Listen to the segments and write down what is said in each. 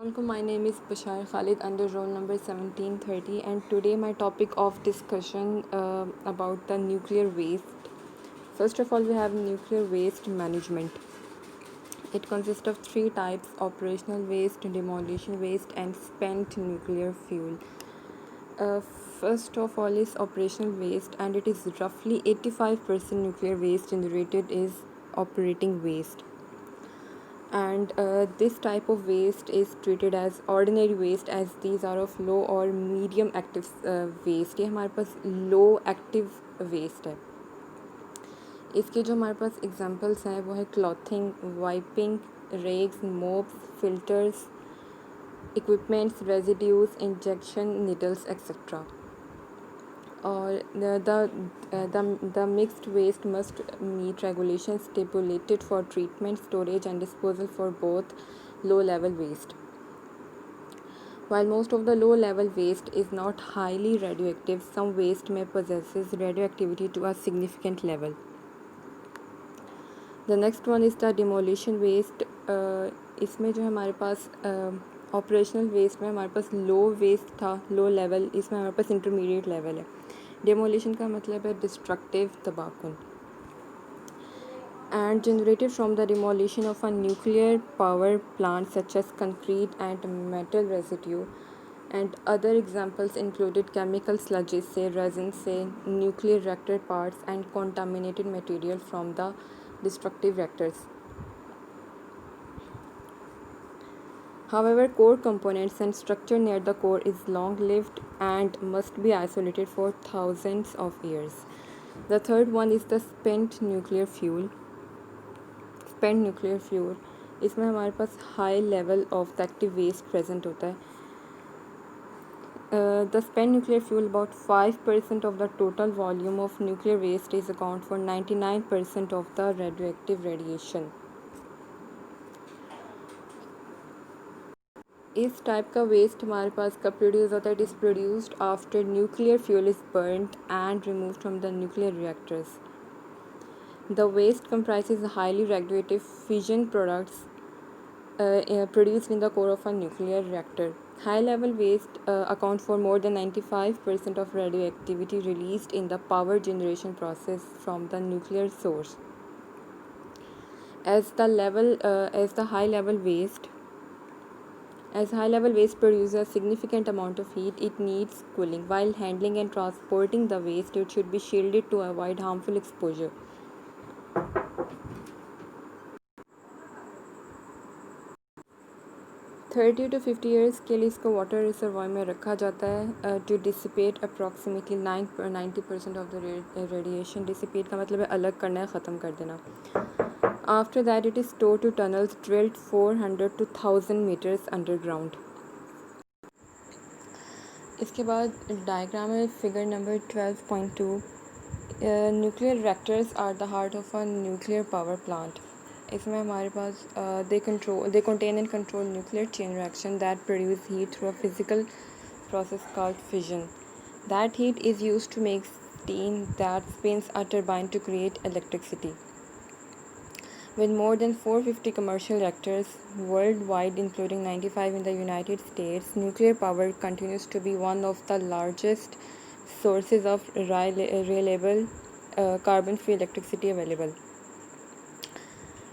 Assalamualaikum. My name is Bashar Khalid under roll number 1730, and today my topic of discussion about the nuclear waste. First of all, we have nuclear waste management. It consists of three types: operational waste, demolition waste, and spent nuclear fuel. Uh, First of all is operational waste, and it is roughly 85% nuclear waste generated is operating waste. And this type of waste is treated as ordinary waste, as these are of low or medium active waste. ये हमारे पास लो active waste है. इसके जो हमारे पास examples हैं वो है clothing, wiping, rags, mops, filters, equipments, residues, injection needles etcetera. Or the mixed waste must meet regulations stipulated for treatment, storage, and disposal for both low-level waste. While most of the low-level waste is not highly radioactive, some waste may possesses radioactivity to a significant level. The next one is the demolition waste. इसमें जो है हमारे पास operational waste में हमारे पास low waist था, low level. इसमें हमारे पास intermediate level है. डेमोलिशन का मतलब है destructive तबाकुन. And generated from the demolition of a nuclear power plant such as concrete and metal residue. And other examples included chemical sludges, say resins, say nuclear reactor parts, and contaminated material from the destructive reactors. However, core components and structure near the core is long-lived and must be isolated for thousands of years. The third one is the spent nuclear fuel. Spent nuclear fuel. इसमें हमारे पास high level of the active waste present होता है. The spent nuclear fuel, about 5% of the total volume of nuclear waste, is account for 99% of the radioactive radiation. इस type का waste हमारे पास कब produce होता है? It is produced after nuclear fuel is burned and removed from the nuclear reactors. The waste comprises highly radioactive fission products produced in the core of a nuclear reactor. High-level waste account for more than 95% of radioactivity released in the power generation process from the nuclear source. As the high-level waste produces a significant amount of heat, it needs cooling. While handling and transporting the waste, it should be shielded to avoid harmful exposure. Thirty to 50 years के लिए इसको water reservoir में रखा जाता है to dissipate approximately 90% of the radiation. Dissipate का मतलब है अलग करना है, ख़त्म कर देना. After that, it is stored to tunnels drilled 400 to 1000 meters underground. इसके बाद डायग्राम है figure number 12.2. Nuclear reactors are the heart of a nuclear power plant. इसमें हमारे पास they contain and control nuclear chain reaction that produce heat through a physical process called fission. That heat is used to make steam that spins a turbine to create electricity. With more than 450 commercial reactors worldwide, including 95 in the United States, nuclear power continues to be one of the largest sources of reliable carbon-free electricity available.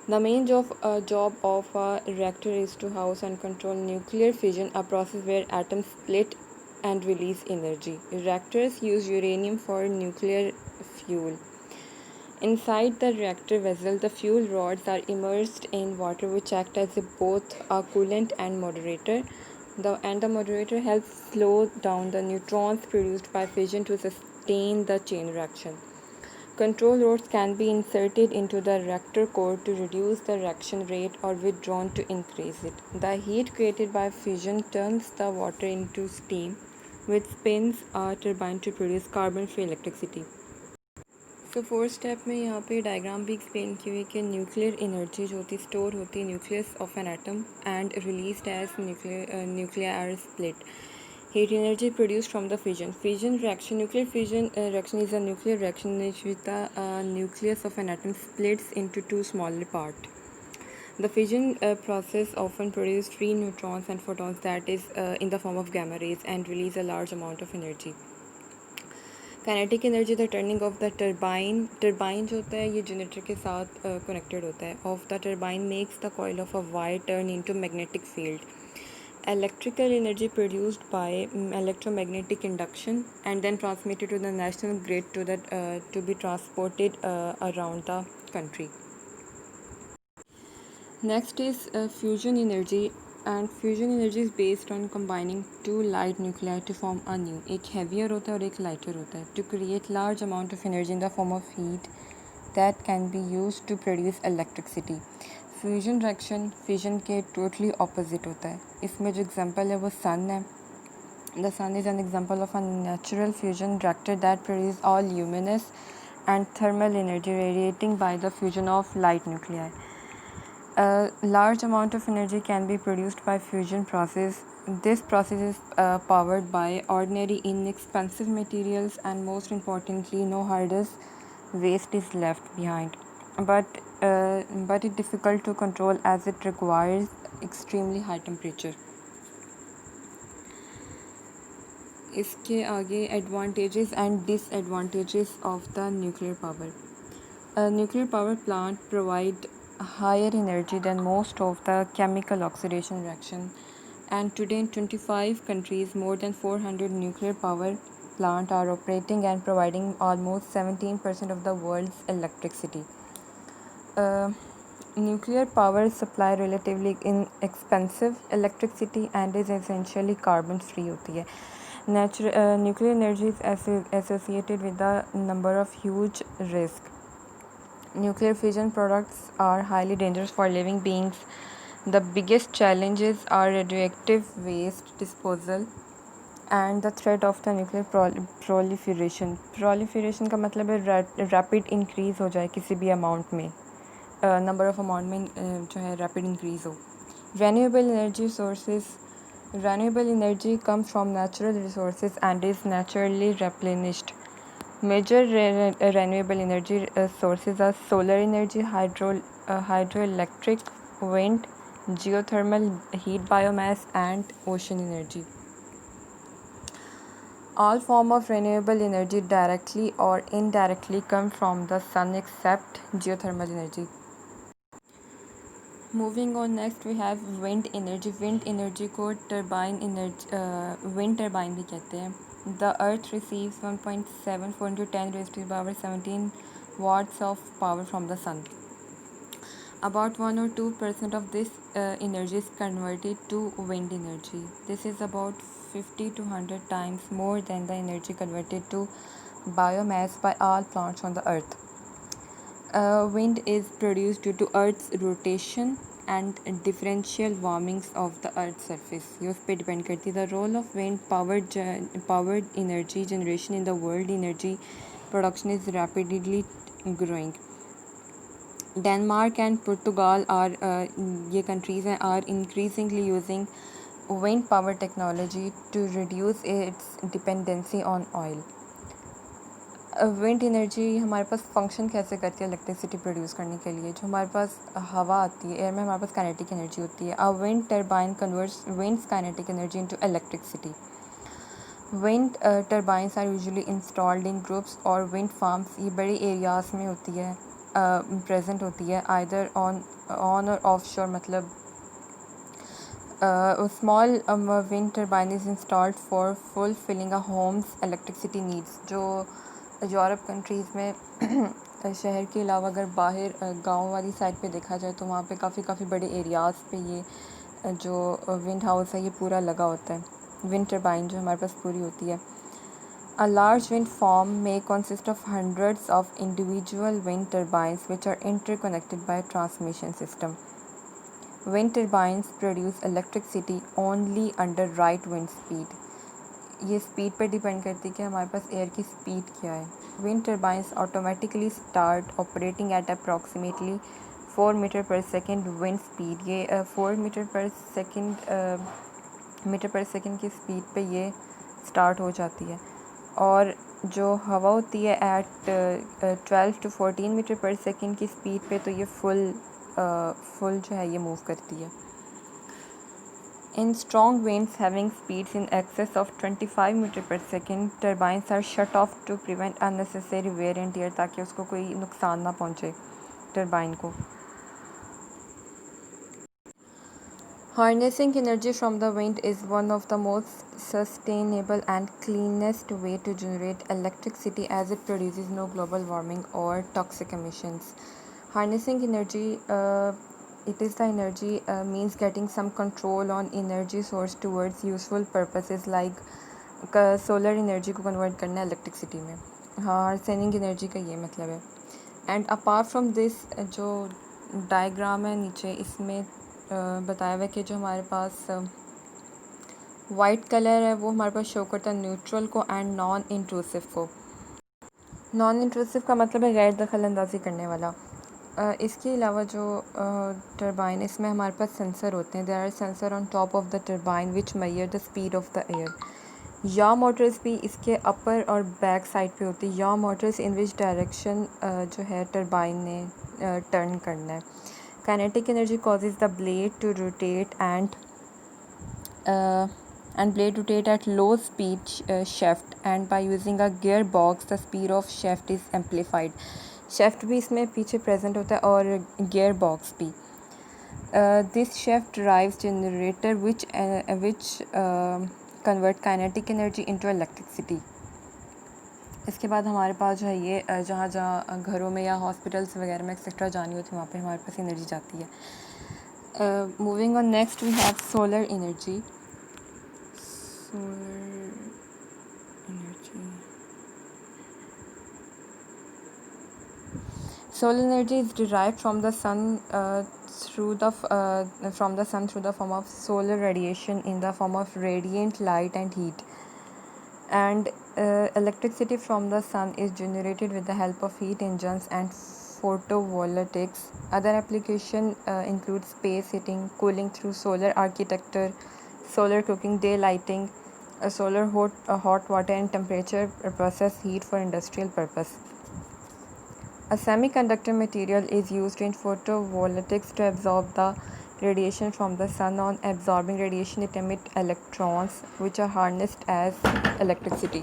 The main job of a reactor is to house and control nuclear fission, a process where atoms split and release energy. Reactors use uranium for nuclear fuel. Inside the reactor vessel, the fuel rods are immersed in water, which act as both a coolant and moderator. The moderator helps slow down the neutrons produced by fission to sustain the chain reaction. Control rods can be inserted into the reactor core to reduce the reaction rate or withdrawn to increase it. The heat created by fission turns the water into steam, which spins a turbine to produce carbon-free electricity. तो fourth step में यहाँ पे diagram भी explain की हुई कि nuclear energy जो होती स्टोर होती है nucleus of an atom and released as nuclear split. Heat energy produced from the fission. Fusion reaction. Nuclear fission reaction is a nuclear reaction in which the nucleus of an atom splits into two smaller parts. The fission process often produces free neutrons and photons, that is in the form of gamma rays, and release a large amount of energy. Kinetic energy the turning of the turbine जो होता है ये generator के साथ connected होता है of the turbine makes the coil of a wire turn into magnetic field. Electrical energy produced by electromagnetic induction and then transmitted to the national grid to be transported around the country. Next is fusion energy, and fusion energy is based on combining two light nuclei to form a new. एक heavier होता है और एक lighter होता है to create large amount of energy in the form of heat that can be used to produce electricity. Fusion reaction fission के totally opposite होता है. इसमें जो एग्जांपल है वो सन है. The sun is an example of a natural fusion reactor that produce all luminous and thermal energy radiating by the fusion of light nuclei. A large amount of energy can be produced by fusion process. This process is powered by ordinary inexpensive materials, and most importantly no hazardous waste is left behind. But it's difficult to control as it requires extremely high temperature. इसके आगे advantages and disadvantages of the nuclear power. A nuclear power plant provide higher energy than most of the chemical oxidation reaction, and today in 25 countries more than 400 nuclear power plants are operating and providing almost 17% of the world's electricity. Nuclear power supply relatively inexpensive electricity and is essentially carbon free होती है. Nuclear energy is associated with a number of huge risks. Nuclear fission products are highly dangerous for living beings. The biggest challenges are radioactive waste disposal and the threat of the nuclear proliferation. Proliferation का मतलब है rapid increase हो जाए किसी भी amount में, number of amount में जो है rapid increase हो. Renewable energy comes from natural resources and is naturally replenished. Major renewable energy sources are solar energy, hydroelectric, wind, geothermal, heat biomass, and ocean energy. All forms of renewable energy directly or indirectly come from the sun except geothermal energy. Moving on, next we have wind energy. Wind energy को wind turbine भी कहते हैं. The earth receives 1.74 into 10 raised to the power 17 watts of power from the sun. About 1 or 2% of this energy is converted to wind energy. This is about 50 to 100 times more than the energy converted to biomass by all plants on the earth. Wind is produced due to Earth's rotation and differential warmings of the Earth's surface. ये उस पर depend करती है. The role of wind powered energy generation in the world energy production is rapidly growing. Denmark and Portugal are ये countries हैं are increasingly using wind power technology to reduce its dependency on oil. Wind energy हमारे पास function कैसे करती है electricity produce करने के लिए. जो हमारे पास हवा आती है एयर में, हमारे पास काइनेटिक एनर्जी होती है. A wind turbine converts wind's kinetic energy into electricity. Wind turbines are usually installed in groups और विंड फार्म्स ये बड़े एरियाज़ में होती है, प्रेजेंट होती है. आइदर ऑन और ऑफ शोर, मतलब small wind turbine is installed for fulfilling a home's electricity needs. जो यूरोप कंट्रीज़ में शहर के अलावा अगर बाहर गांव वाली साइड पे देखा जाए तो वहाँ पे काफ़ी बड़े एरियाज़ पे ये जो विंड हाउस है ये पूरा लगा होता है. विंड टर्बाइन जो हमारे पास पूरी होती है. A large wind farm may consist of hundreds of individual wind turbines which are interconnected by a transmission system. Wind turbines produce electricity only under right wind speed. ये स्पीड पर depend करती है कि हमारे पास एयर की speed क्या है. Wind turbines automatically start operating at approximately 4 meter per second wind speed. ये 4 मीटर पर सेकेंड की स्पीड पे ये स्टार्ट हो जाती है. और जो हवा होती है eight 12 to 14 metre per second की स्पीड पे तो ये फुल फुल जो है ये मूव करती है. In strong winds having speeds in excess of 25 meter per second turbines are shut off to prevent unnecessary wear and tear, ताकि उसको कोई नुकसान ना पहुँचे टर्बाइन को. Harnessing energy from the wind is one of the most sustainable and cleanest way to generate electricity, as it produces no global warming or toxic emissions. Harnessing energy, it is the energy means getting some control on energy source towards useful purposes like solar energy को convert करना electricity में. हाँ, harnessing energy का ये मतलब है. And apart from this, जो diagram है नीचे इसमें बताया हुआ है कि जो हमारे पास वाइट कलर है वो हमारे पास शो करता है न्यूट्रल को एंड नॉन इंट्रूसिव को. नॉन इंट्रूसिव का मतलब है गैर दखल अंदाजी करने वाला. इसके अलावा जो टरबाइन, इसमें हमारे पास सेंसर होते हैं. There are sensors on top of the turbine which measure the speed of the air. या मोटर्स भी इसके अपर और बैक साइड पे होती है. या मोटर्स इन विच डायरेक्शन जो है टरबाइन ने टर्न करना है. Kinetic energy causes the blade to rotate and blade rotate at low speed shaft, and by using a gearbox the speed of shaft is amplified. shaft भी इसमें पीछे present होता है और gearbox भी. This shaft drives generator which convert kinetic energy into electricity. इसके बाद हमारे पास जो है ये जहाँ जहाँ घरों में या हॉस्पिटल्स वगैरह में एक्सेट्रा जानी होती है वहाँ पे हमारे पास एनर्जी जाती है. Moving on next we have solar energy. Solar energy is derived from the sun through the form of solar radiation in the form of radiant light and heat. And electricity from the sun is generated with the help of heat engines and photovoltaics. Other application include space heating, cooling through solar architecture, solar cooking, daylighting, solar hot water and temperature process heat for industrial purpose. A semiconductor material is used in photovoltaics to absorb the radiation from the sun. On absorbing radiation, it emits electrons which are harnessed as electricity.